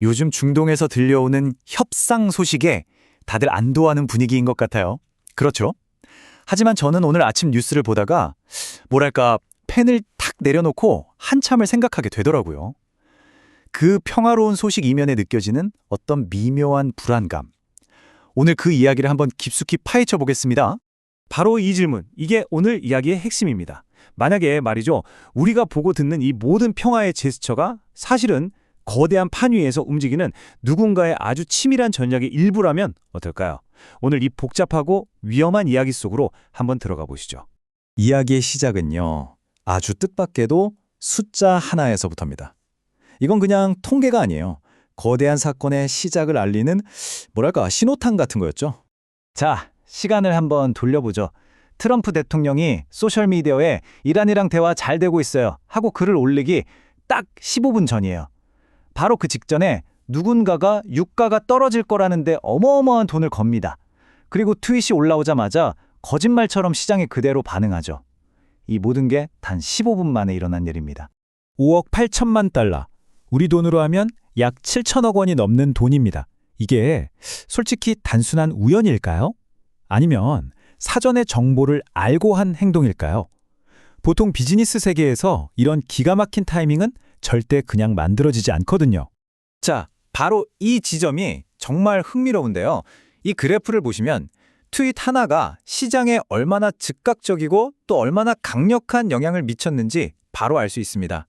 요즘 중동에서 들려오는 협상 소식에 다들 안도하는 분위기인 것 같아요. 그렇죠? 하지만 저는 오늘 아침 뉴스를 보다가 뭐랄까 펜을 탁 내려놓고 한참을 생각하게 되더라고요. 그 평화로운 소식 이면에 느껴지는 어떤 미묘한 불안감. 오늘 그 이야기를 한번 깊숙이 파헤쳐 보겠습니다. 바로 이 질문, 이게 오늘 이야기의 핵심입니다. 만약에 말이죠, 우리가 보고 듣는 이 모든 평화의 제스처가 사실은 거대한 판 위에서 움직이는 누군가의 아주 치밀한 전략의 일부라면 어떨까요? 오늘 이 복잡하고 위험한 이야기 속으로 한번 들어가 보시죠. 이야기의 시작은요. 아주 뜻밖에도 숫자 하나에서부터입니다. 이건 그냥 통계가 아니에요. 거대한 사건의 시작을 알리는 뭐랄까 신호탄 같은 거였죠. 자, 시간을 한번 돌려보죠. 트럼프 대통령이 소셜미디어에 이란이랑 대화 잘 되고 있어요 하고 글을 올리기 딱 15분 전이에요. 바로 그 직전에 누군가가 유가가 떨어질 거라는데 어마어마한 돈을 겁니다. 그리고 트윗이 올라오자마자 거짓말처럼 시장이 그대로 반응하죠. 이 모든 게 단 15분 만에 일어난 일입니다. 5억 8천만 달러, 우리 돈으로 하면 약 7천억 원이 넘는 돈입니다. 이게 솔직히 단순한 우연일까요? 아니면 사전에 정보를 알고 한 행동일까요? 보통 비즈니스 세계에서 이런 기가 막힌 타이밍은 절대 그냥 만들어지지 않거든요. 자, 바로 이 지점이 정말 흥미로운데요. 이 그래프를 보시면 트윗 하나가 시장에 얼마나 즉각적이고 또 얼마나 강력한 영향을 미쳤는지 바로 알 수 있습니다.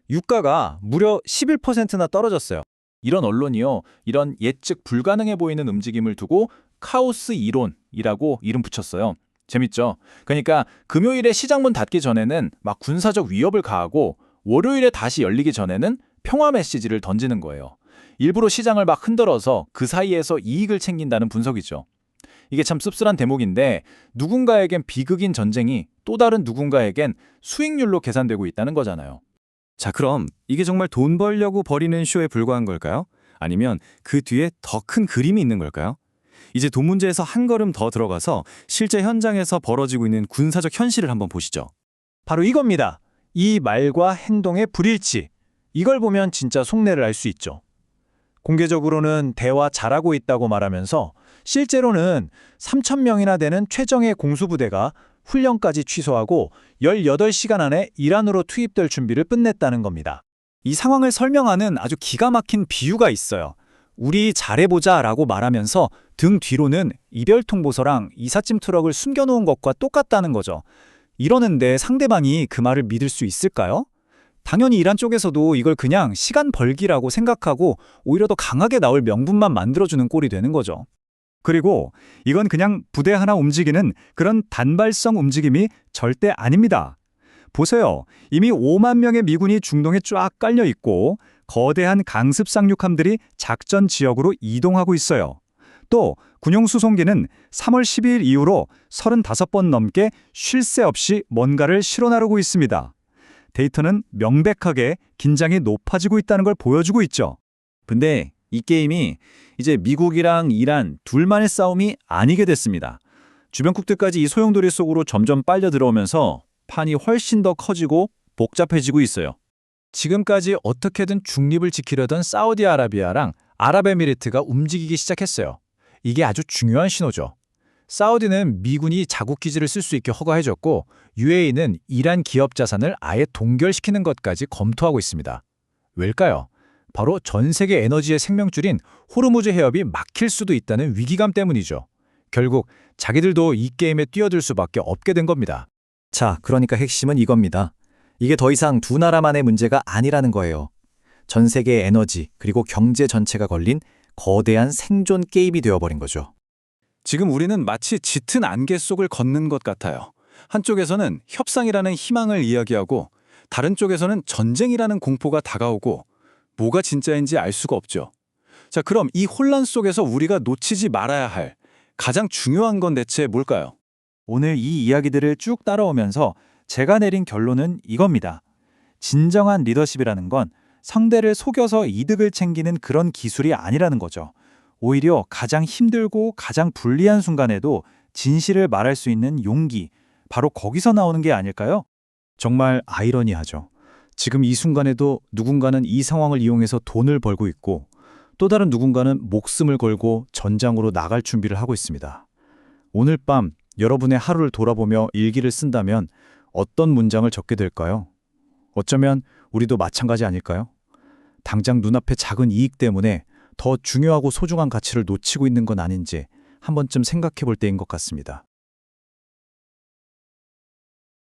유가가 무려 11%나 떨어졌어요. 이런 언론이요, 이런 예측 불가능해 보이는 움직임을 두고 카오스 이론이라고 이름 붙였어요. 재밌죠? 그러니까 금요일에 시장문 닫기 전에는 막 군사적 위협을 가하고 월요일에 다시 열리기 전에는 평화 메시지를 던지는 거예요. 일부러 시장을 막 흔들어서 그 사이에서 이익을 챙긴다는 분석이죠. 이게 참 씁쓸한 대목인데 누군가에겐 비극인 전쟁이 또 다른 누군가에겐 수익률로 계산되고 있다는 거잖아요. 자, 그럼 이게 정말 돈 벌려고 벌이는 쇼에 불과한 걸까요? 아니면 그 뒤에 더 큰 그림이 있는 걸까요? 이제 돈 문제에서 한 걸음 더 들어가서 실제 현장에서 벌어지고 있는 군사적 현실을 한번 보시죠. 바로 이겁니다. 이 말과 행동의 불일치. 이걸 보면 진짜 속내를 알 수 있죠. 공개적으로는 대화 잘하고 있다고 말하면서 실제로는 3,000명이나 되는 최정예 공수부대가 훈련까지 취소하고 18시간 안에 이란으로 투입될 준비를 끝냈다는 겁니다. 이 상황을 설명하는 아주 기가 막힌 비유가 있어요. 우리 잘해보자 라고 말하면서 등 뒤로는 이별 통보서랑 이삿짐 트럭을 숨겨놓은 것과 똑같다는 거죠. 이러는데 상대방이 그 말을 믿을 수 있을까요? 당연히 이란 쪽에서도 이걸 그냥 시간 벌기라고 생각하고 오히려 더 강하게 나올 명분만 만들어주는 꼴이 되는 거죠. 그리고 이건 그냥 부대 하나 움직이는 그런 단발성 움직임이 절대 아닙니다. 보세요. 이미 5만 명의 미군이 중동에 쫙 깔려 있고 거대한 강습 상륙함들이 작전 지역으로 이동하고 있어요. 또 군용 수송기는 3월 12일 이후로 35번 넘게 쉴 새 없이 뭔가를 실어 나르고 있습니다. 데이터는 명백하게 긴장이 높아지고 있다는 걸 보여주고 있죠. 근데 이 게임이 이제 미국이랑 이란 둘만의 싸움이 아니게 됐습니다. 주변국들까지 이 소용돌이 속으로 점점 빨려 들어오면서 판이 훨씬 더 커지고 복잡해지고 있어요. 지금까지 어떻게든 중립을 지키려던 사우디아라비아랑 아랍에미리트가 움직이기 시작했어요. 이게 아주 중요한 신호죠. 사우디는 미군이 자국 기지를 쓸 수 있게 허가해줬고 UAE는 이란 기업 자산을 아예 동결시키는 것까지 검토하고 있습니다. 왜일까요? 바로 전 세계 에너지의 생명줄인 호르무즈 해협이 막힐 수도 있다는 위기감 때문이죠. 결국 자기들도 이 게임에 뛰어들 수밖에 없게 된 겁니다. 자, 그러니까 핵심은 이겁니다. 이게 더 이상 두 나라만의 문제가 아니라는 거예요. 전 세계의 에너지 그리고 경제 전체가 걸린 거대한 생존 게임이 되어버린 거죠. 지금 우리는 마치 짙은 안개 속을 걷는 것 같아요. 한쪽에서는 협상이라는 희망을 이야기하고 다른 쪽에서는 전쟁이라는 공포가 다가오고 뭐가 진짜인지 알 수가 없죠. 자, 그럼 이 혼란 속에서 우리가 놓치지 말아야 할 가장 중요한 건 대체 뭘까요? 오늘 이 이야기들을 쭉 따라오면서 제가 내린 결론은 이겁니다. 진정한 리더십이라는 건 상대를 속여서 이득을 챙기는 그런 기술이 아니라는 거죠. 오히려 가장 힘들고 가장 불리한 순간에도 진실을 말할 수 있는 용기, 바로 거기서 나오는 게 아닐까요? 정말 아이러니하죠. 지금 이 순간에도 누군가는 이 상황을 이용해서 돈을 벌고 있고 또 다른 누군가는 목숨을 걸고 전장으로 나갈 준비를 하고 있습니다. 오늘 밤 여러분의 하루를 돌아보며 일기를 쓴다면 어떤 문장을 적게 될까요? 어쩌면 우리도 마찬가지 아닐까요? 당장 눈앞의 작은 이익 때문에 더 중요하고 소중한 가치를 놓치고 있는 건 아닌지 한 번쯤 생각해 볼 때인 것 같습니다.